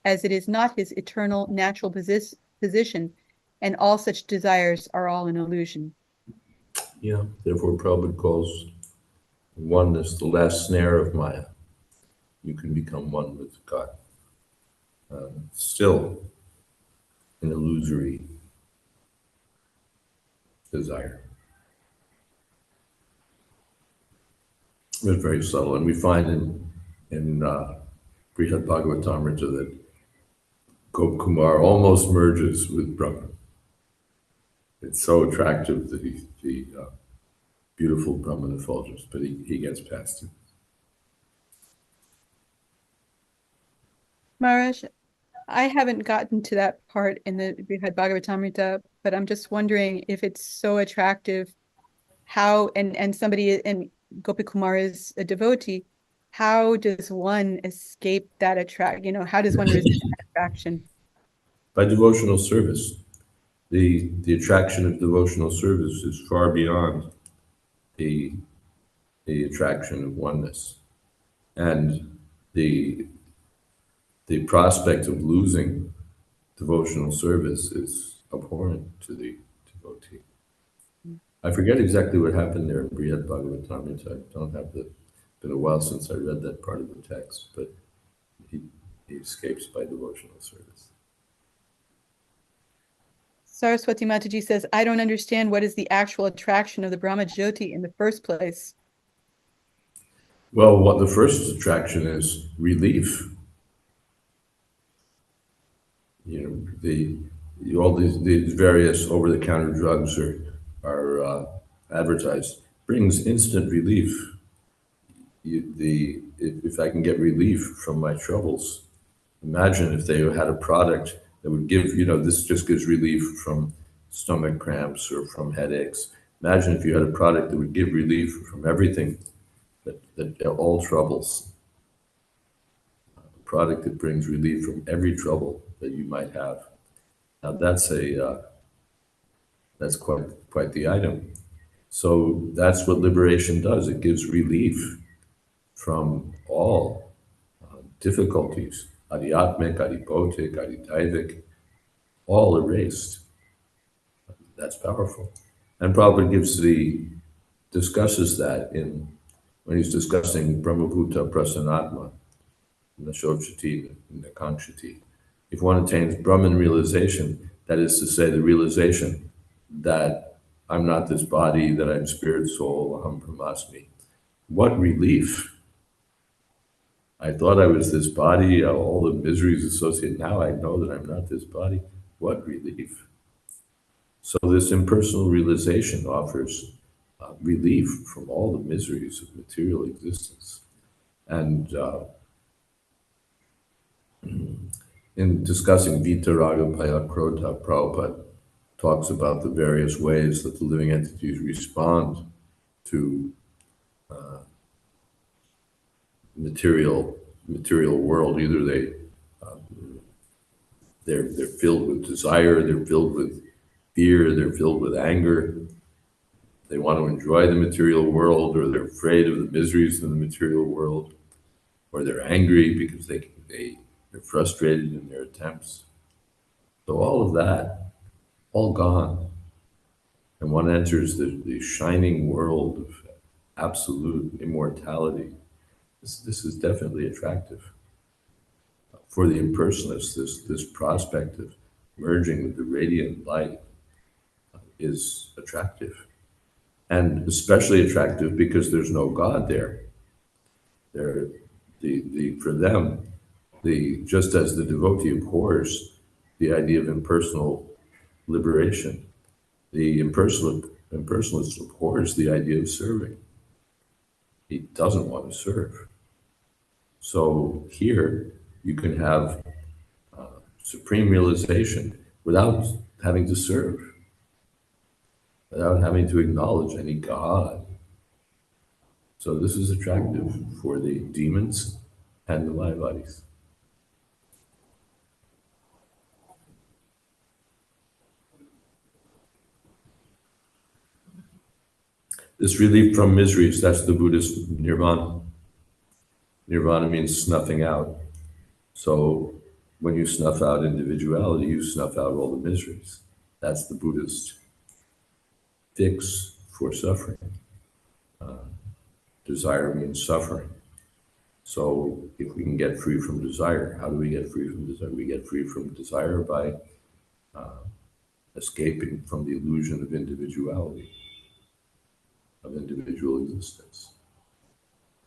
as it is not his eternal natural position, and all such desires are all an illusion. Yeah, therefore Prabhupada calls oneness the last snare of Maya. You can become one with God. Still an illusory desire. It's very subtle, and we find in Srimad Bhagavatam that Kumar almost merges with Brahma. It's so attractive, the beautiful Brahman effulgence, but he gets past it. Maharaj, I haven't gotten to that part in the Srimad Bhagavatam, but I'm just wondering if it's so attractive, how, and somebody, and Gopikumar is a devotee, how does one escape that how does one resist that attraction? By devotional service. The attraction of devotional service is far beyond the attraction of oneness. And the prospect of losing devotional service is abhorrent to the devotee. I forget exactly what happened there in Srimad Bhagavatam. I don't have the been a while since I read that part of the text, but he escapes by devotional service. Saraswati Mataji says, I don't understand what is the actual attraction of the Brahma Jyoti in the first place. Well, what the first attraction is relief. All these various over-the-counter drugs are advertised. Brings instant relief. If I can get relief from my troubles, imagine if they had a product that would give, this just gives relief from stomach cramps or from headaches. Imagine if you had a product that would give relief from everything, that all troubles. A product that brings relief from every trouble that you might have. Now that's quite the item. So that's what liberation does. It gives relief from all difficulties, adhyatmic, adhibautic, adhidaivic, all erased. That's powerful. And Prabhupada discusses that when he's discussing Brahmabhuta Prasanatma, in the Shobchati, in the Kankshati. If one attains Brahman realization, that is to say, the realization that I'm not this body, that I'm spirit, soul, aham brahmasmi. What relief! I thought I was this body, all the miseries associated. Now I know that I'm not this body. What relief! So this impersonal realization offers relief from all the miseries of material existence. And in discussing Vitaraga Bhaya-krodha, Prabhupada talks about the various ways that the living entities respond to material world. Either they're filled with desire, they're filled with fear, they're filled with anger. They want to enjoy the material world, or they're afraid of the miseries of the material world, or they're angry because they're frustrated in their attempts. So all of that, all gone. And one enters the shining world of absolute immortality. This is definitely attractive. For the impersonalist, this prospect of merging with the radiant light is attractive. And especially attractive because there's no God there. For them, just as the devotee abhors the idea of impersonal liberation, the impersonalist abhors the idea of serving. He doesn't want to serve. So here you can have supreme realization without having to serve, without having to acknowledge any God. So this is attractive for the demons and the Mayavadis. This relief from miseries, that's the Buddhist nirvana. Nirvana means snuffing out. So when you snuff out individuality, you snuff out all the miseries. That's the Buddhist fix for suffering. Desire means suffering. So if we can get free from desire, how do we get free from desire? We get free from desire by escaping from the illusion of individuality, of individual existence.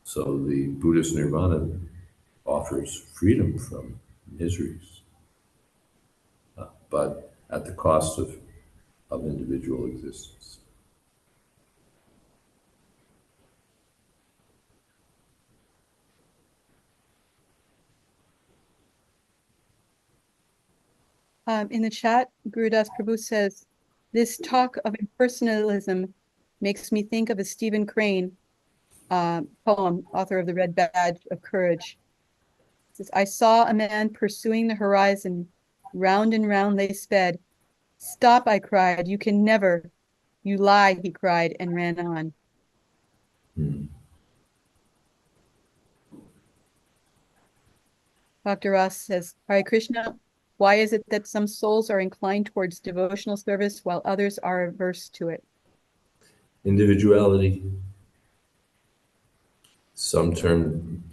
So the Buddhist nirvana offers freedom from miseries, but at the cost of individual existence. In the chat, Gurudas Prabhu says, this talk of impersonalism makes me think of a Stephen Crane poem, author of The Red Badge of Courage. It says, I saw a man pursuing the horizon, round and round they sped. Stop, I cried, you can never. You lie, he cried, and ran on. Dr. Ross says, Hare Krishna, why is it that some souls are inclined towards devotional service while others are averse to it? Individuality. Some turn,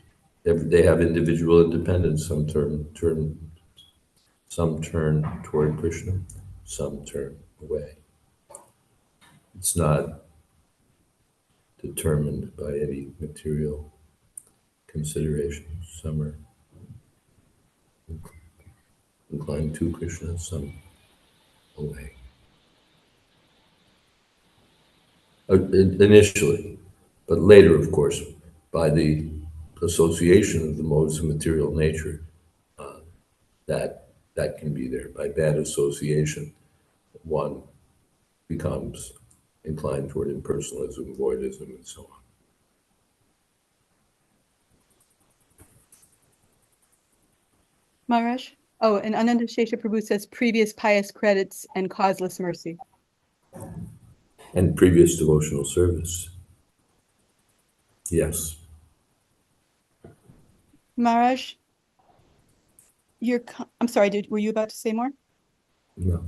they have individual independence. Some turn toward Krishna, some turn away. It's not determined by any material considerations. Some are inclined to Krishna, some away. Initially, but later, of course, by the association of the modes of material nature, that can be there. By bad association, one becomes inclined toward impersonalism, voidism, and so on. Maharaj? Oh, and Ananda Shesha Prabhu says previous pious credits and causeless mercy. And previous devotional service. Yes. Maharaj, I'm sorry, were you about to say more? No.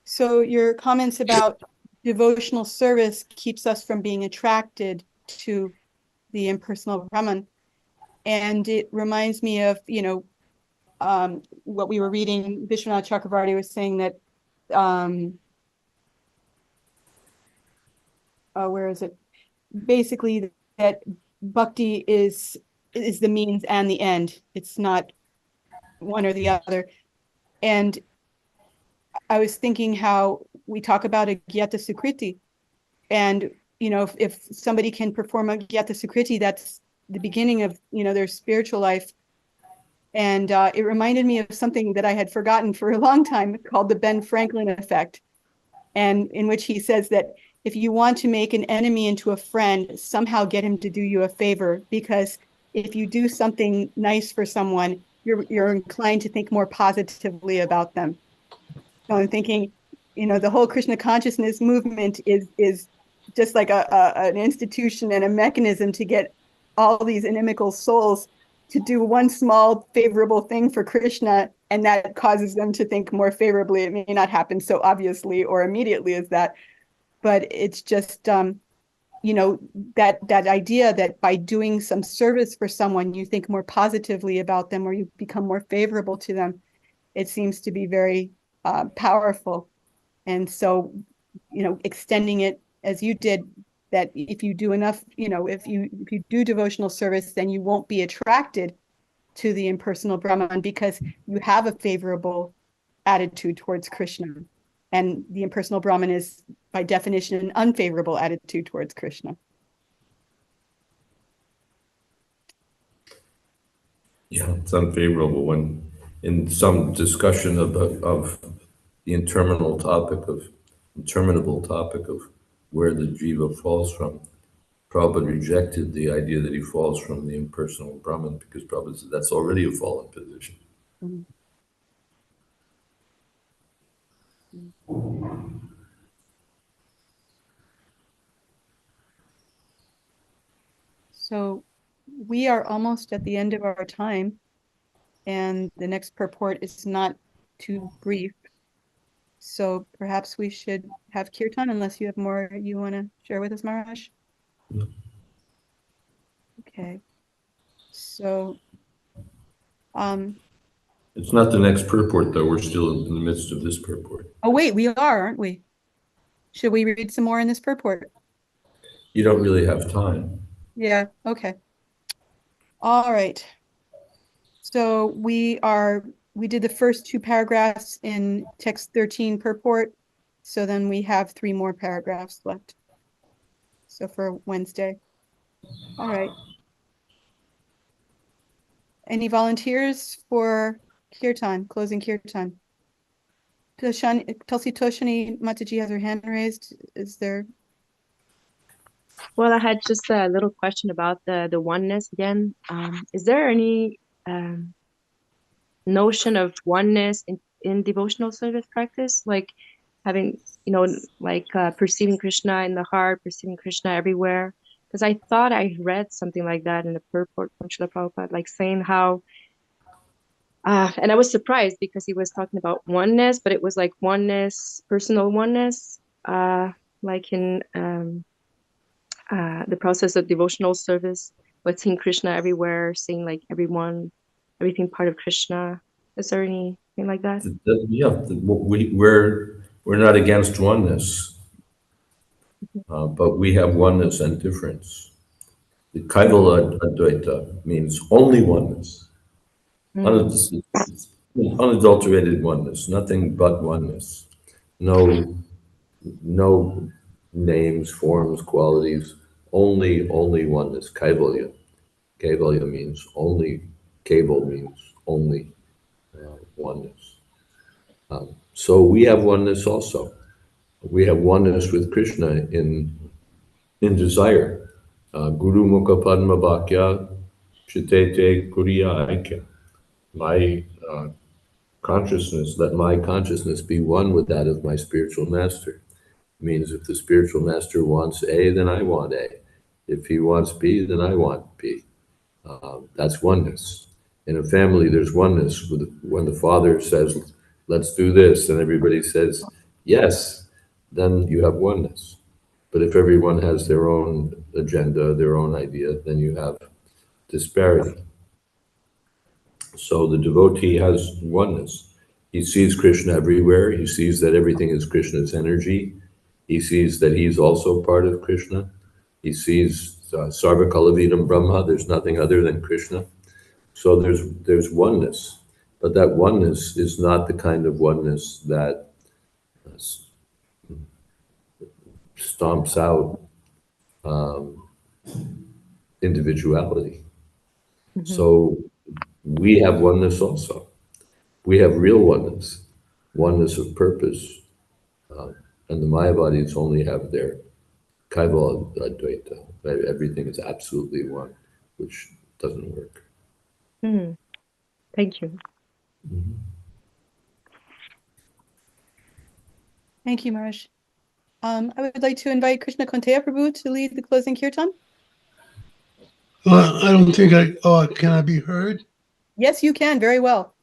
So your comments about devotional service keeps us from being attracted to the impersonal Brahman. And it reminds me of, what we were reading. Vishwanath Chakravarti was saying that, where is it? Basically, that bhakti is the means and the end. It's not one or the other. And I was thinking how we talk about a Gyata Sukriti. And, if somebody can perform a Gyata Sukriti, that's the beginning of, their spiritual life. And it reminded me of something that I had forgotten for a long time called the Ben Franklin effect. And in which he says that if you want to make an enemy into a friend, somehow get him to do you a favor, because if you do something nice for someone, you're inclined to think more positively about them. So I'm thinking, the whole Krishna consciousness movement is just like an institution and a mechanism to get all these inimical souls to do one small favorable thing for Krishna, and that causes them to think more favorably. It may not happen so obviously or immediately as that, but it's just that idea that by doing some service for someone, you think more positively about them or you become more favorable to them. It seems to be very powerful. And so, extending it as you did, that if you do enough, if you do devotional service, then you won't be attracted to the impersonal Brahman because you have a favorable attitude towards Krishna. And the impersonal Brahman is, by definition, an unfavorable attitude towards Krishna. Yeah, it's unfavorable when in some discussion of the interminable topic of where the jiva falls from, Prabhupada rejected the idea that he falls from the impersonal Brahman because Prabhupada said that's already a fallen position. Mm-hmm. So we are almost at the end of our time, and the next purport is not too brief. So perhaps we should have kirtan, unless you have more you want to share with us, Maharaj? No. Okay. So, It's not the next purport, though. We're still in the midst of this purport. oh wait, we are, aren't we? Should we read some more in this purport? You don't really have time. Yeah, okay. All right. So we did the first two paragraphs in text 13 purport. So then we have 3 more paragraphs left. So for Wednesday. All right. Any volunteers for kirtan, closing kirtan? Tulsi Toshini Mataji has her hand raised. Is there? Well, I had just a little question about the oneness again. Is there any notion of oneness in devotional service practice, like having, perceiving Krishna in the heart, perceiving Krishna everywhere? Because I thought I read something like that in the purport from Srila Prabhupada, like saying how, and I was surprised because he was talking about oneness, but it was like oneness, personal oneness, like in the process of devotional service, but seeing Krishna everywhere, seeing like everyone, everything part of Krishna. Is there anything like that? Yeah, we're not against oneness, but we have oneness and difference. The Kaivalya means only oneness, unadulterated oneness, nothing but oneness. No names, forms, qualities, only oneness. Kaivalya. Kaivalya means only, Kaival means only oneness. So we have oneness also. We have oneness with Krishna in desire. Guru Mukha Padma Bhakya Chitete Kuriya Aikya. My consciousness, let my consciousness be one with that of my spiritual master. Means if the spiritual master wants A, then I want A. If he wants B, then I want B. That's oneness. In a family, there's oneness. When the father says, let's do this, and everybody says, yes, then you have oneness. But if everyone has their own agenda, their own idea, then you have disparity. So the devotee has oneness. He sees Krishna everywhere. He sees that everything is Krishna's energy. He sees that he's also part of Krishna. He sees Sarva Kalavidam Brahma. There's nothing other than Krishna. So there's oneness. But that oneness is not the kind of oneness that stomps out individuality. So we have oneness also. We have real oneness, oneness of purpose. And the Mayavadis only have their Kaivalya. Everything is absolutely one, which doesn't work. Thank you. Thank you, Maharaj. I would like to invite Krishna Konteya Prabhu to lead the closing kirtan. Well, I don't think can I be heard? Yes, you can, very well.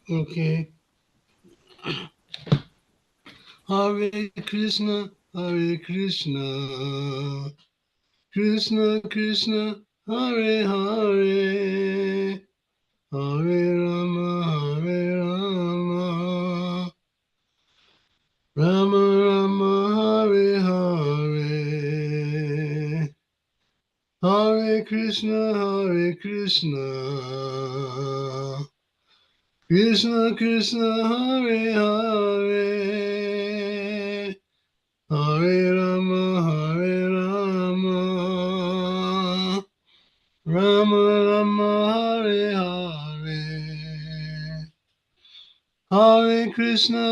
Okay. Hare Krishna, Krishna Krishna, Hare Hare, Hare Rama, Rama Rama, Hare Hare, Hare Krishna, Krishna Krishna, Hare Hare, Hare Rama, Rama Rama, Hare Hare, Hare Krishna,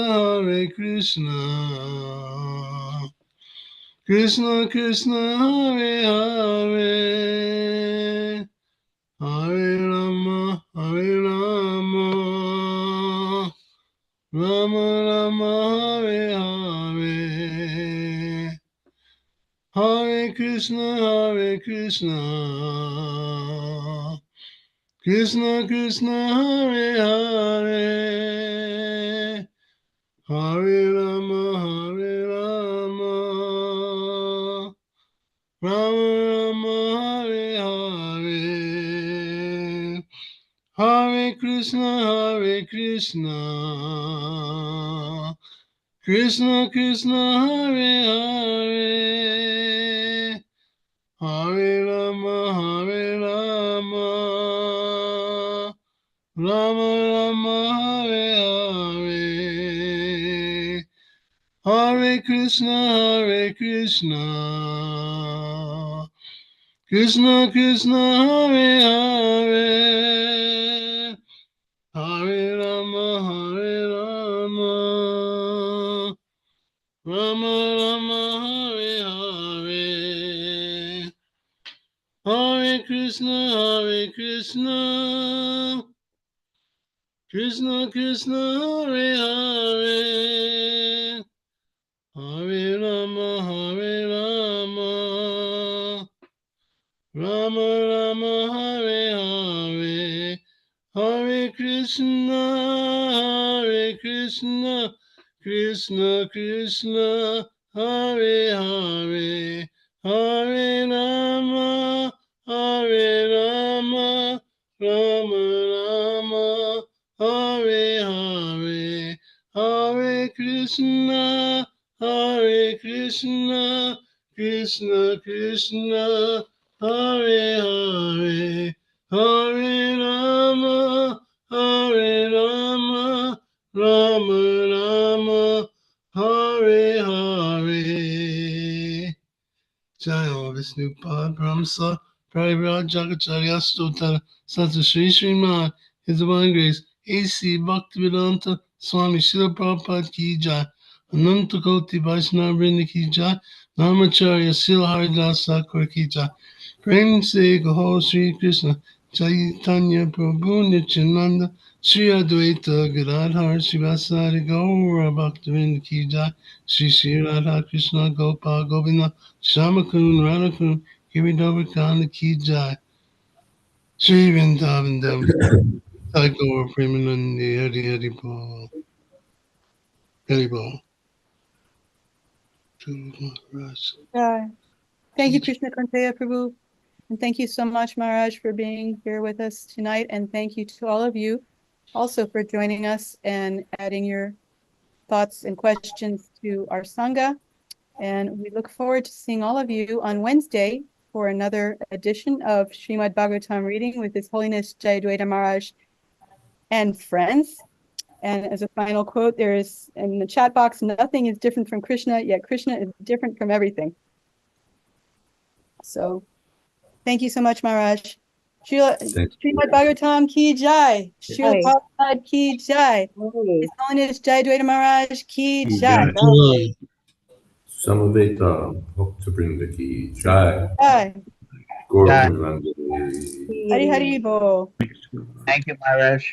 Krishna Krishna, Hare Hare, Hare Rama, Rama Rama, Hare Hare, Hare Krishna, Krishna Krishna, Hare Hare, Hare Rama, Rama Rama, Hare Hare, Hare Krishna, Krishna Krishna, Hare Hare, Hare Rama, Rama Rama, Hare Hare, Hare Krishna, Krishna Krishna, Hare Hare, Hare Rama, Rama Rama, Hare Hare, Hare Krishna, Krishna Krishna, Hare Hare, Hare Rama, Rama Rama, Hare Hare, Hare Krishna, Krishna Krishna, Hare Hare, Hare Rama, Hare Rama, Rama Rama, Hare Hare, Hare Krishna, Hare Krishna, Krishna Krishna, Hare Hare, Hare Rama, Hare Rama, Rama Rama, Hare Hare. Jai Ho Vishnu Pad Brahmasa Parivraj Jakacharya Stotara Sata Sri Srimad His Divine Grace A.C. Bhaktivedanta Swami Srila Prabhupada Ki Jai Ananta Koti Vaishnava Vrinda Ki Jai Namacharya Srila Haridas Thakur Ki Jai Prem Se Gaho Sri Krishna Chaitanya Prabhu Nityananda Sri Advaita Gadadhar Srivasari Gaura Bhaktivinoda Ki Jai Sri Sri Radha Krishna Gopal Govinda Shamakun Radhakun Giridharakan Ki Jai Sri Vrindavan Dev Tagore Premanandi Hari Hari Bol Hari Bol to Maharaj. Thank you, Krishna Kanteya Prabhu. And thank you so much, Maharaj, for being here with us tonight. And thank you to all of you also for joining us and adding your thoughts and questions to our Sangha. And we look forward to seeing all of you on Wednesday for another edition of Srimad Bhagavatam reading with His Holiness Jayadvaita Maharaj and friends. And as a final quote, there is in the chat box, nothing is different from Krishna, yet Krishna is different from everything. So thank you so much, Maharaj. Srimad Bhagavatam Ki Jai. Srila Prabhupada Ki Jai. His Holiness Jayadvaita Maharaj Ki Jai. Samaveta Bhaktivinoda Ki Jai. Jai. Gauravananda. Hari Hari Bol. Thank you, Maharaj.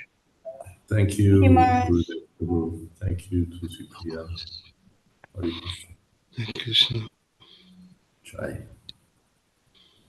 Thank you, Thank you, Maharaj. Gurudev Prabhu. Thank you, Tulsi Priya. Hare Krishna. Krishna. Jai.